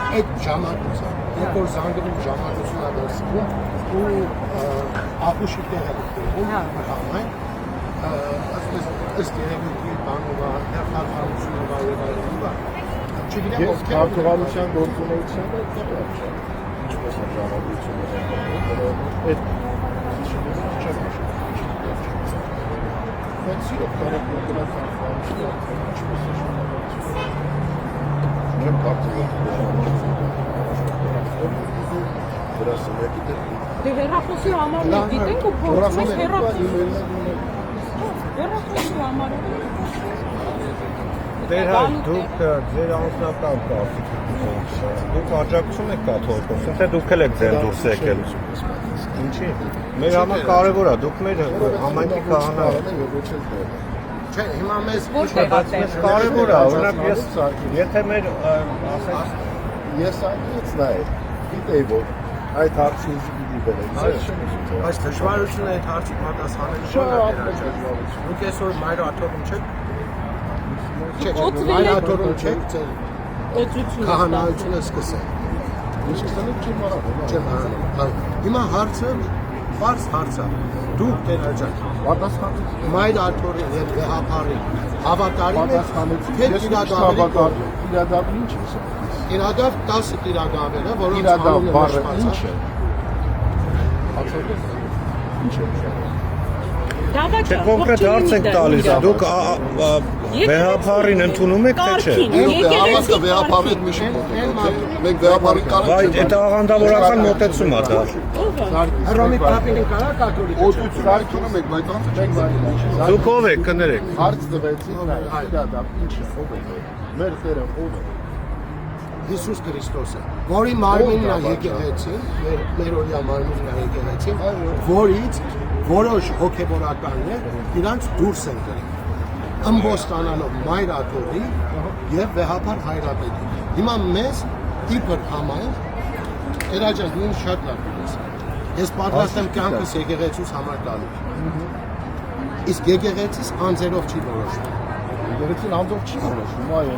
Այդ ժամանակը, երբ որ զանգում ժամանակությունն է դասվում ու ապուշի տեղը դնում, համայն, ըստ երևույթի բանովա, ներկայացությունովա եւ այլն, չգիտեմ ովքեր քաղաքավարության գործունեության ինչպես է ժամանակությունը այդ բայց իրոք կարող է քաղաքավարությունը ինչպես է Չեմ կարծում Դե հեռախոսի համարն գիտենք ու փորձում ես հեռախոսի համարը Դեր հայ, դուք ձեր անձնական կարծիքով դուք աջակցում եք կաթողիկոսին, թե դուք էլ եք ձեր դուրս եկել Ինչի՞։ Մեր համար կարևոր է, դուք մեր համայնքի քահանա Չէ, հիմա մեզ կարևոր է, օրինակ եթե մեր ասենք ես այդից նայել, գիտեի որ այդ հարցի պիտի բերեմ։ Բայց դժվարությունը այդ հարցի պատասխանելու Դուք այսօր մայրաթորում չեք։ Չէ, մայրաթորում չեք, ձեր քահանայությունը սկսել։ Ինչ կստանեք չեմ արել։ Չեմ արել։ Հիմա հարցը Պարզ հարց է, դուք դեր աջակ, մայրաթորի և վեհապարի հավատարիմ եք, թե իրադավ ինչ է սա։ Իրադավ 10 իրադավեր է, որոնց իրադավ անունը բառը նշված ինչ է։ Ինչ է։ Չէ, կոնկրետ հարց եք տալիս, դուք վեհապարին ընդունում եք, թե չէ։ Հավատքը վեհապարի հետ միշտ մենք վեհապարին կարանք Բայց այդ աղանդավորական մոտեցում է դա։ Հռոմի պապին կարա կաթոլիկ Օդուց սարքինում եք, բայց անց չեք Դուք ով եք, կներեք։ Հարց տվեցին, իրադավ ինչ է, ով է։ Մեր Տերը ով է։ Հիսուս Քրիստոսը, որի մարմինն է եկեղեցին, մեր օրյա մարմինն է եկեղեցին, որից որոշ հոգևորականներ իրանց դուրս են գրել, ըմբոստանալով մայրաթորի և վեհապար հայրապետի։ Հիմա մեզ իբր համայն, երաջանք նույն շատ լավ դուրս։ Ես պատրաստ եմ կյանքս եկեղեցուս համար տալու։ Իսկ եկեղեցիս անձերով չի որոշվում։ Եկեղեցին անձով չի որոշվում, այո։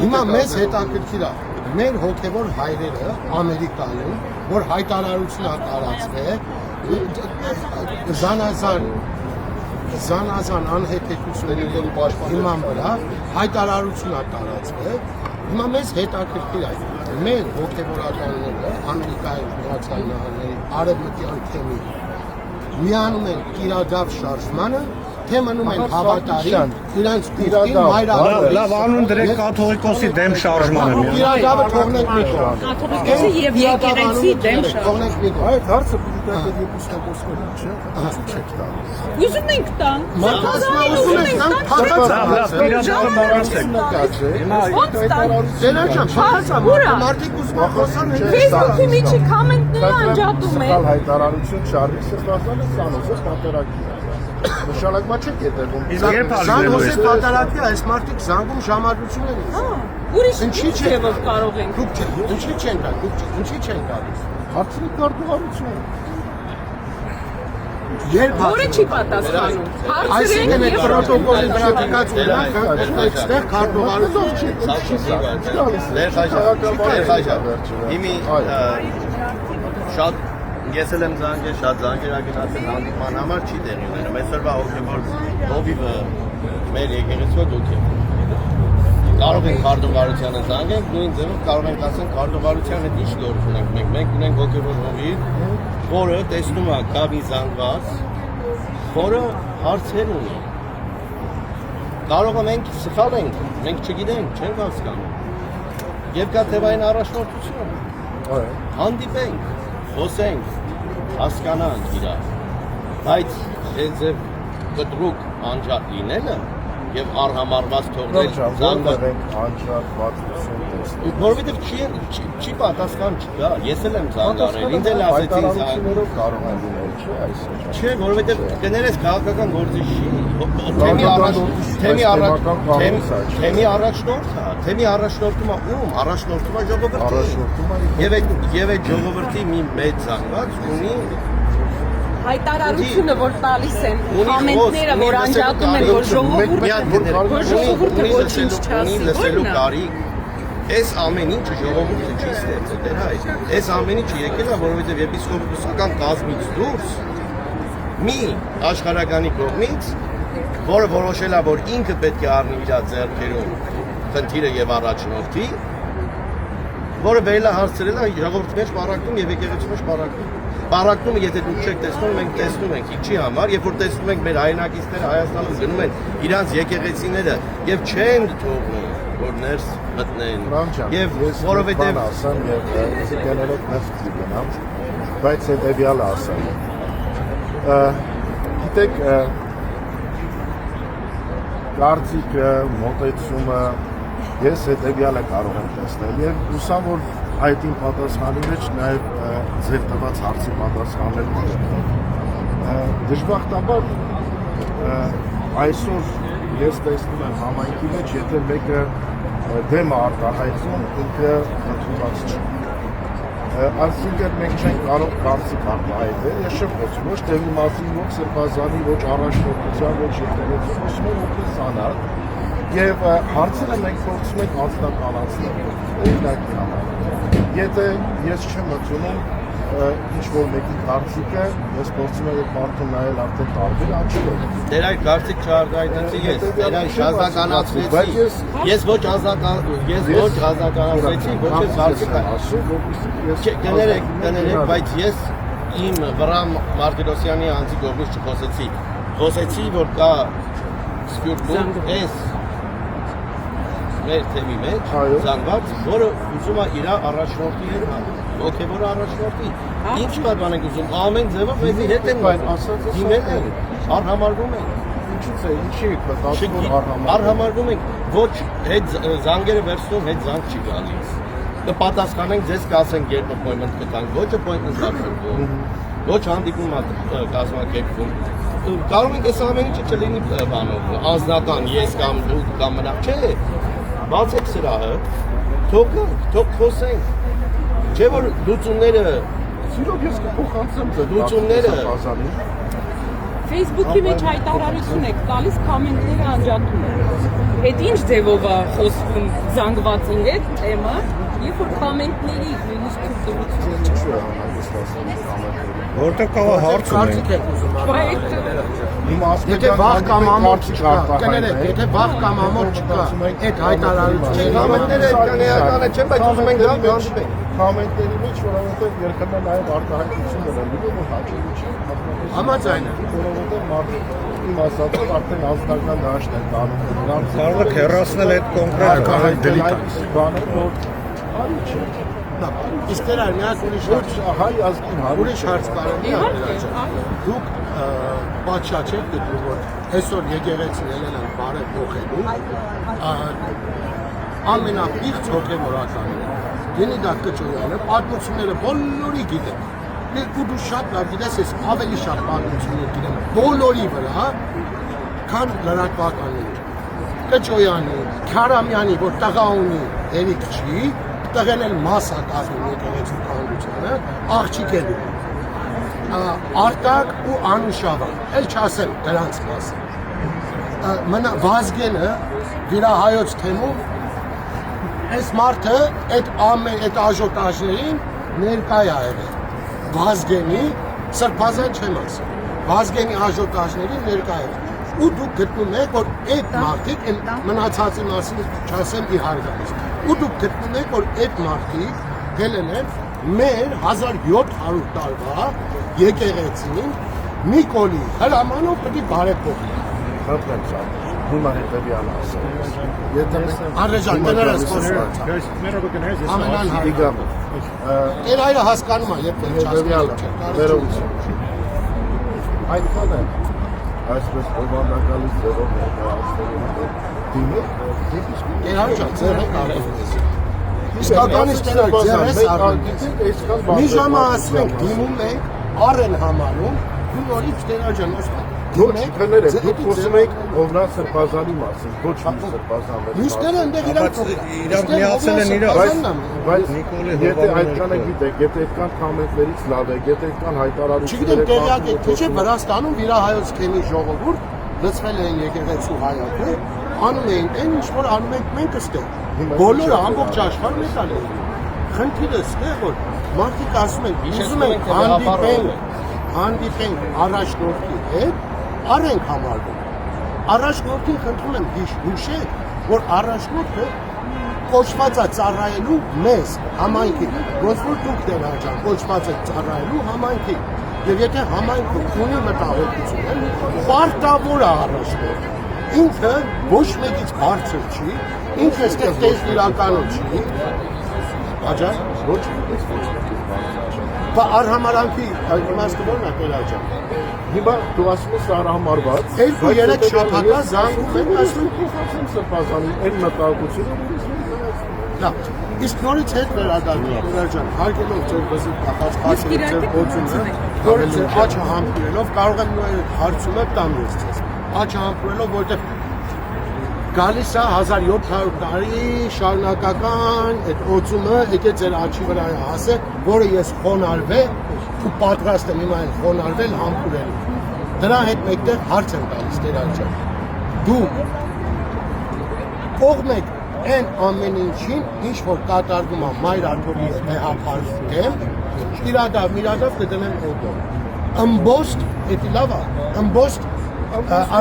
Հիմա մեզ հետաքրքիր է, մեր հոգևոր հայրերը Ամերիկայում, որ հայտարարություն է տարածվել, զանազան անհետեքությունների հիման վրա հայտարարություն է տարածվել, հիմա մեզ հետաքրքիր է, մեր հոգևորականները Ամերիկայում Միացյալ Նահանգների արևմտյան թեմի միանում են իրադավ շարժմանը, թե մնում են հավատարիմ իրանց կողքին մայրաթորի։ Լավ, անուն դրեք կաթողիկոսի դեմ շարժմանը։ Իրադավը թողնենք մի կողմ։ Կաթողիկոսի և եկեղեցի դեմ Թողնենք մի կողմ։ Այդ հարցը պիտի տակ այդ երկու ստակոսները, չէ՞, չեք տալիս։ Ուզում ենք տան։ Մարդիկ ուզում են խոսան Facebook-ի միջի կամենտները անջատում են։ Հայտարարություն չարի սրտասանը Սանոսը պատերակի է։ Նշանակմա չեք ետևում։ Իսկ երբ Սանոսի պատերակի այս մարդիկ զանգում ժամադրություն են։ Ուրիշ Ինչի՞ ինչ է որ կարող ենք։ Դուք ինչի՞ չեն տալիս, ինչի՞ չեն տալիս։ Հարցնի կարգողարություն։ Երբ Որը չի պատասխանում։ Այսինքն այդ պրոտոկոլի վրա դրած ունենք այստեղ քարտուղարություն չի։ Իմի շատ ես էլ եմ զանգել, շատ զանգեր ագնացել հանդիպման համար չի տեղի ունենում։ Այսօրվա հոգևոր հովիվը մեր եկեղեցու դուք եք։ Կարող ենք քարտուղարությանը զանգենք, նույն ձևով կարող ենք ասենք քարտուղարության հետ ինչ գործ ունենք մենք։ Մենք ունենք հոգևոր հովիվ, որը տեսնում է կավի զանգված, որը հարցեր ունի։ Կարող է մենք սխալ ենք, մենք չգիտենք, չենք հասկանում։ Եվ կա թևային առաջնորդություն։ Հանդիպենք, խոսենք, հասկանանք իրար։ Բայց ձեր կտրուկ անջատ լինելը եւ արհամարված թողնել Զանգված անջատվածություն տեսնել։ որովհետեւ չի պատասխան չկա, ես էլ եմ զանգարել, ինձ էլ ասեցին զանգարություններով կարող են լինել, չէ՞ այսօր։ Չէ, որովհետեւ կներես քաղաքական գործի չի, թեմի առաջնորդում է ում, առաջնորդում է ժողովրդին։ Եվ այդ ժողովրդի մի մեծ զանգված ունի հայտարարությունը, որ տալիս են, կոմենտները, որ անջատում են, որ ժողովուրդը ոչինչ չասի, լսելու կարիք, այս ամեն ինչը ժողովուրդը չի ստեղծել, դեր հայ, այս ամեն ինչը եկել է, որովհետև եպիսկոպոսական կազմից դուրս մի աշխարհականի կողմից, որը որոշել է, որ ինքը պետք է առնի իր ձեռքերում խնդիրը եւ առաջնորդի, որը վերել է հարցրել է ժողովրդի մեջ պարակտում եւ եկեղեցու մեջ պարակտում։ Պարակտումը, եթե դուք չեք տեսնում, մենք տեսնում ենք ինչի համար, երբ որ տեսնում ենք մեր հայրենակիցները Հայաստանում գնում են իրանց եկեղեցիները եւ չեն թողնում, որ ներս մտնեն։ Եվ որովհետեւ ասեմ եւ ցիկներով նефտ գնամ, բայց հետեւյալը ասեմ։ Գիտեք, կարծիքը, մոտեցումը ես հետեւյալը կարող եմ տեսնել եւ հուսամ որ այդ իմ պատասխանի մեջ նաև ձեր տված հարցի պատասխանելու դժբախտաբար այսօր ես տեսնում եմ համայնքի մեջ եթե մեկը դեմ է արտահայտում ինքը ընդունված չի այսինքն մենք չենք կարող կարծիք արտահայտել ես չեմ խոսում ոչ դեպի մասին ոչ սրբազանի ոչ առաջնորդության ոչ եկեղեցու խոսում եմ օգնասանալ եւ հարցերը մենք փորձում ենք անձնականացնել օրինակի համար Եթե ես չեմ մտնում ինչ-որ մեկի կարծիքը, ես փորձում եմ այդ մարդուն նայել արդեն տարբեր աչքով։ Դեր այդ կարծիք չարտահայտեցի ես, դեր այդ շազականացրեցի։ Ես ոչ ազնականացրեցի, ոչ էլ կարծիք ասում, որպեսզի ես կներեք, բայց ես իմ Վրամ Մարտիրոսյանի անձի կողմից չխոսեցի։ Խոսեցի, որ կա սպյուրքում էս մեր թեմի մեջ զանգված, որը ուզում է իր առաջնորդի հետ ոգևոր առաջնորդի։ Ինչ բան ենք ուզում, ամեն ձևով մեզի հետ են դիմել են, արհամարվում են։ ինչու՞ է, ինչի եք պատասխանում արհամարվում ենք, ոչ հետ զանգերը վերցնում, հետ զանգ չի գալիս։ Կպատասխանենք, ձեզ կասենք երբ appointment կտանք, ոչ appointment կազմակերպվում, ոչ հանդիպում կազմակերպվում։ Կարող ենք այս ամեն ինչը չլինի բանով, անձնական, ես կամ դու կամ մնաք, չէ։ Բացեք սրահը, թող խոսենք, չէ որ լուծումները, սիրով ես կփոխանցեմ ձեր լուծումները Facebook-ի մեջ հայտարարություն եք տալիս, կոմենտները անջատում եք։ Այդ ինչ ձևով է խոսվում զանգվածի հետ թեմը, երբ որ կոմենտների նույնիսկ թույլտվությունը ինչու է համագործակցում Որտեղ կա հարց ունենք։ Եթե վաղ կամ ամոթ չկա, կներեք, եթե վաղ կամ ամոթ չկա, այդ հայտարարությունը կոմենտները այդքան էականը չեն, բայց ուզում ենք գալ հանդիպենք։ կոմենտերի մեջ, որովհետև երբեմն նաև արտահայտություններ են լինում, որ հաճելի չի։ Համաձայն եմ։ Որովհետև մարդիկ իմ ասածով արդեն ազգական դաշտ են տանում։ Կարող եք հեռացնել այդ կոնկրետ բանը, որ արի չէ։ Իսկ դեռ միակ ուրիշ հայ ազգին հարուր ուրիշ հարց կարելի է դուք պատշաճ եք գտնում որ այսօր եկեղեցին ելել են բարև փոխելու ամենապիղծ հոգևորականները Գենիդա Կճոյանը պատմությունները բոլորի գիտեն ու դու շատ լավ գիտես ես ավելի շատ պատմություններ գիտեմ բոլորի վրա քան լրատվականների Կճոյանի Քարամյանի որ տղա ունի երիկ չի տղեն էլ մասա կազմում եկեղեցու քահանությանը, աղջիկ է դու։ Արտակ ու Անուշավա, էլ չասեմ դրանց մասը։ Վազգենը վիրահայոց թեմում, այս մարդը այդ աժոտաժներին ներկա է եղել։ Վազգենի, սրբազան չեմ ասում, Վազգենի աժոտաժներին ներկա է եղել։ Ու դուք գտնում եք, որ այդ մարդիկ, մնացածի մասին չասեմ իհարկե ու դուք գտնում եք, որ այդ մարդիկ գելել են մեր 1700 տարվա եկեղեցին Նիկոլի հրամանով պետք է բարեփոխել։ Խնդրեմ շատ, հիմա հետևյալը ասեմ։ Եթե Արեժան, կներես խոսում։ Ամենան հարիկամ։ Էր այրը հասկանում է, երբ չասկանում հետևյալը, վերողություն։ Այդքան է, այսպես օվանդակալից ձևով ներկայացնելու դիմը Տերաջան, ձեր հետ արել ես։ Իսկականից տերաջ, ձեր ես արել։ Մի ժամը ասում ենք դիմում ենք, առեն համանում, ու նորից տերաջան ասում Ոչ, քները դուք խոսում եք Օվնան Սրբազանի մասին, ոչ մի Սրբազան։ Մյուսները ընդեղ իրանք միացել են իրար, բայց Նիկոլի եթե Հովանյանը այդքանը գիտեք, եթե այդքան կամենտներից լավ է, եթե այդքան հայտարարություններ Չգիտեմ տեղյակ եք, թե չէ Վրաստանում վիրահայոց քեմի ժողովուրդ լցվել են եկեղեցու հայակը, անում էին այն ինչ որ անում ենք մենք այստեղ։ Բոլորը ամբողջ աշխարհն է տալիս։ Խնդիրը այստեղ որ մարդիկ ասում են, ուզում ենք հանդիպենք առաջնորդի հետ, առենք համարվում։ Առաջնորդին խնդրում եմ հիշեք, որ առաջնորդը կոչված է ծառայելու մեզ համայնքին, ոնց որ դուք դերաջան կոչված եք ծառայելու համայնքին։ Եվ եթե համայնքը ունի մտահոգություն, պարտավոր է առաջնորդը։ Ինքը ոչ մեկից բարձր չի, ինքը այստեղ իրականություն չի։ Աջան, ոչ մեկից բարձր չի։ Բա արհամարանքի իմաստը ո՞րն է Տերաջան։ Հիմա դու ասում ես արհամարված։ 2-3 շաբաթա զանգում են ասում փոխանցում Սրբազանի այն մտահոգությունը, լավ։ Իսկ նորից հետ վերադառնալու Տերաջան, հարգելով ձեր բզի կախած խաչը ձեր օծումը, նորից աչը համբուրելով կարող եմ նույն հարցումը տամ ես ձեզ։ Աչը համբուրելով, որտեղ գալիս է 1700 տարի շարունակական այդ օծումը եկե ձեր աչի վրա հասե, որը ես խոնարհվել ու պատրաստ եմ հիմա խոնարհվել համբուրելու։ Դրա հետ մեկտեղ հարց եմ տալիս Տերաջան։ Դու կողմեք այն ամեն ինչին, ինչ որ կատարվում է Մայր Աթոմի մեհապարքի դեմ, իրադավ կդնեմ օդո։ Ըմբոստ, դա լավ է, ըմբոստ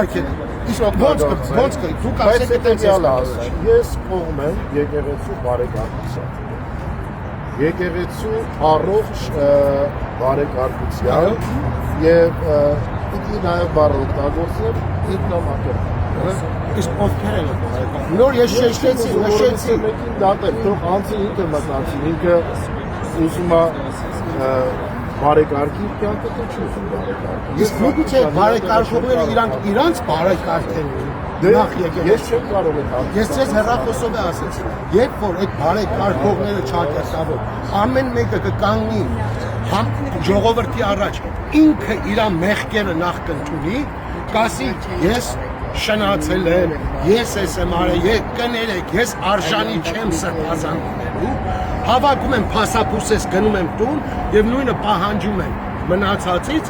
արքետ։ Իսկ ոնց կա, դուք ասեք այդպես ասել։ Ես կողմ եմ եկեղեցու բարեկարգության։ Եկեղեցու առողջ բարեկարգության եւ պիտի նաեւ բառօգտագործել ինքնամատը։ Իսկ ովքեր են բարեկարգ։ Նոր ես շեշտեցի, նշեցի մեկին դատել, թող անցի ինքը մտածի, ինքը ուզում է բարեկարգի կյանքը թե չի ուզում բարեկարգի։ Իսկ միգուցե բարեկարգողները իրանց բարեկարգեն նախ եկել։ Ես չեմ կարող այդ Ես ձեզ հեռախոսով է ասեցի, երբ որ այդ բարեկարգողները չակերտավոր, ամեն մեկը կկանգնի ժողովրդի առաջ, ինքը իր մեղքերը նախ կընդունի, կասի ես շնացել եմ, ես եմ արել, կներեք, ես արժանի չեմ Սրբազանելու, հավաքում եմ փասափուսես գնում եմ տուն եւ նույնը պահանջում եմ մնացածից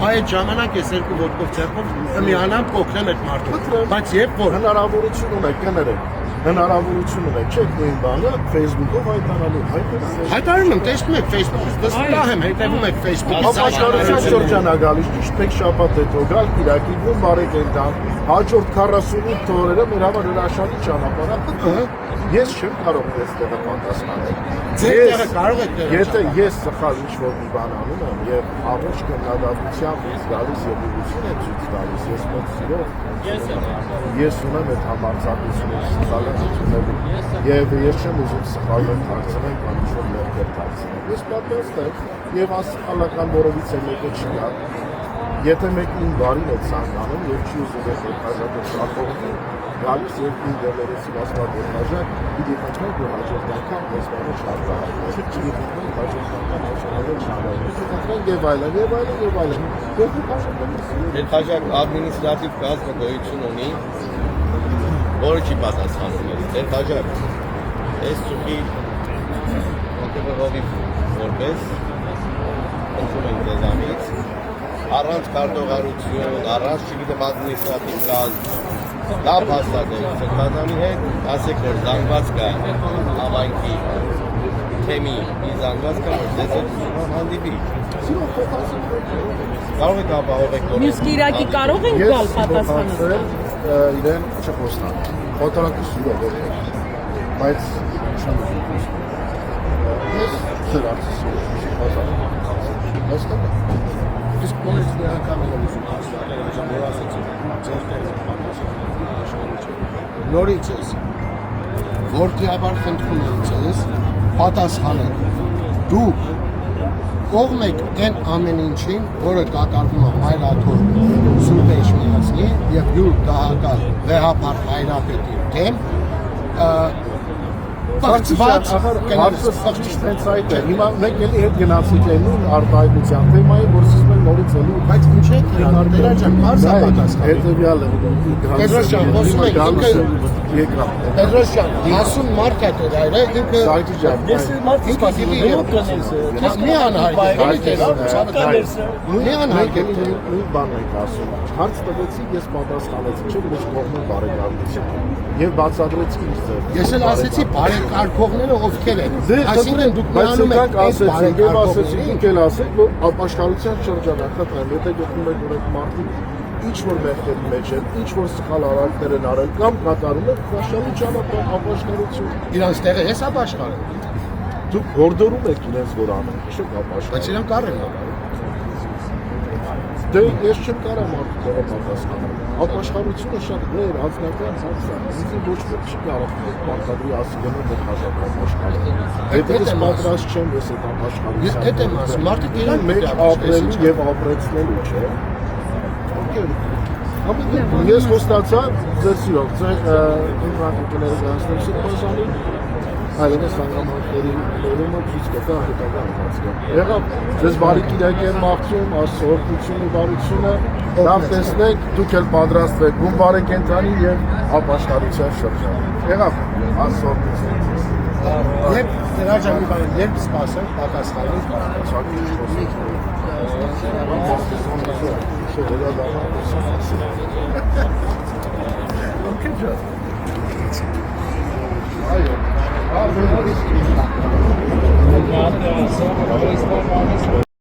այդ ժամանակ ես երկու ոտքով ձեռքով միանամ կօգնեմ այդ մարդուն բայց երբ որ հնարավորություն ունեք կներեք հնարավորություն ունեք չեք նույն բանը Facebook-ով հայտարարելու հայտարարում եմ տեսնում եք Facebook-ից դասնահ եմ հետևում եք Facebook-ից ապաշարության շրջանա գալիս ճիշտ մեկ շաբաթ հետո գալ Կիրակի գում բարեկեն տան հաջորդ 48 օրերը մեր համար հրաշալի ճանապարհ է ես չեմ կարող այստեղ պատասխանել ձեր տեղը կարող եք եթե ես սխալ ինչ-որ մի բան անում եմ եւ առողջ քննադատությամբ ինձ գալիս եւ ուղղություն եմ ցույց տալիս ես մոտ սիրո ես ունեմ այդ համարձակությունը սխալ ընդունելու եւ ես չեմ ուզում սխալներ դարձնել կամ ինչ-որ մեղքեր դարձնել ես պատասխան եմ եւ ասխալական որովից է մեկը չի գա եթե մեկին բարին է ցանկանում եւ չի ուզում այդ հաջողը շախողը գալիս եւ ինձ դերերից ասված հաջող պիտի փոխենք որ հաջորդ անգամ ես բանը չարտահայտեմ չի հաջորդ անգամ հաջողել չարել եւ այլն Այդ հաջող ադմինիստրատիվ կազմը գոյություն ունի, որը չի պատասխանում ես։ Այդ հաջող այս ծուխի ոգևորովի որպես ընդունում ենք ձեզանից առանց քարտուղարություն, առանց չգիտեմ ադմինիստրատիվ կազմ լավ հաստատել Սրբազանի հետ, ասեք որ զանգված կա համայնքի թեմի մի զանգված կա, որ ձեզ հետ հանդիպի։ Կարող եք ապահովեք Մյուս Կիրակի կարող ենք գալ պատասխանը իրեն չխոսնան ֆոտորակի սիրով բայց չեմ ես սրացի սիրով իսկ բոլորս նրանքան են ուզում հասնել այժմ ասեցի ձեր նորից ես որտիաբար խնդրում եմ ձեզ պատասխանեք դուք կողմ եք այն ամեն ինչին, որը կատարվում է հայրաթոր Սուրբ Էջմիածնի եւ յուր դահակալ վեհապար հայրապետի դեմ բացված հարցը հենց այդ է։ Հիմա մենք էլի հետ գնացինք այն արտահայտության թեմայի, որ սկսում են նորից էլի, բայց ինչ է դերաջան բարձա պատասխան։ հետեւյալը Պետրոսյան, խոսում եք ինքը եկավ։ Պետրոսյան, հասուն մարդ է դերայրը, ինքը Սայթի ջան, ինքը մի անհարգելի նույն բանն ենք ասում։ Հարց տվեցի, ես պատասխանեցի, չէ՞ որ կողմը բարեկամություն։ Եվ բացատրեցի ինձ ձեր։ Ես էլ ասեցի բարեկարգողները ովքեր են։ Այսինքն դուք բայց միանում եք ասեցիք, եւ ասեցիք, դուք էլ ասեք, որ ապաշխարության շրջանակում, եթե գտնում եք որ այդ մարդիկ ինչ որ մեղքերի մեջ են, ինչ որ սխալ արարքներ են արել կամ կատարում են, հաշվի ճանապարհ ապաշխարություն։ Իրանց տեղը ես ապաշխարը։ Դուք գործորում եք իրենց որ անեն, չէ՞ ապաշխար։ Բայց իրանք առեն ապա։ Դե ես չեմ կարող մարդու պատասխանել։ Ապաշխարությունը շատ դեր անձնական հարց է։ Ինձ ոչ ոք չի կարող բանկադրի ասիլը դեռ հաշվի ապաշխարել։ Եթե ես պատրաստ չեմ ես այդ ապաշխարության։ Ես դա եմ ասում, մարդիկ իրանք մեջ ապրելու եւ ապրեցնելու չէ։ Ես խոստացա ձեր սիրով, ձեր ինքնատիպները գանցնեմ սիրբազանի, այլևս հանգամանքների ներումը ցույց կտա հետագա ընթացքը։ Եղավ, ձեզ բարի կիրակ եմ մաղթում, աստծո բարությունը, լավ տեսնեք, դուք էլ պատրաստվեք գում բարեկենդանի եւ ապաշխարության շրջան։ Եղավ, աստծո Եվ դերաջան մի բան երբ սպասենք, պատասխանենք, Okay,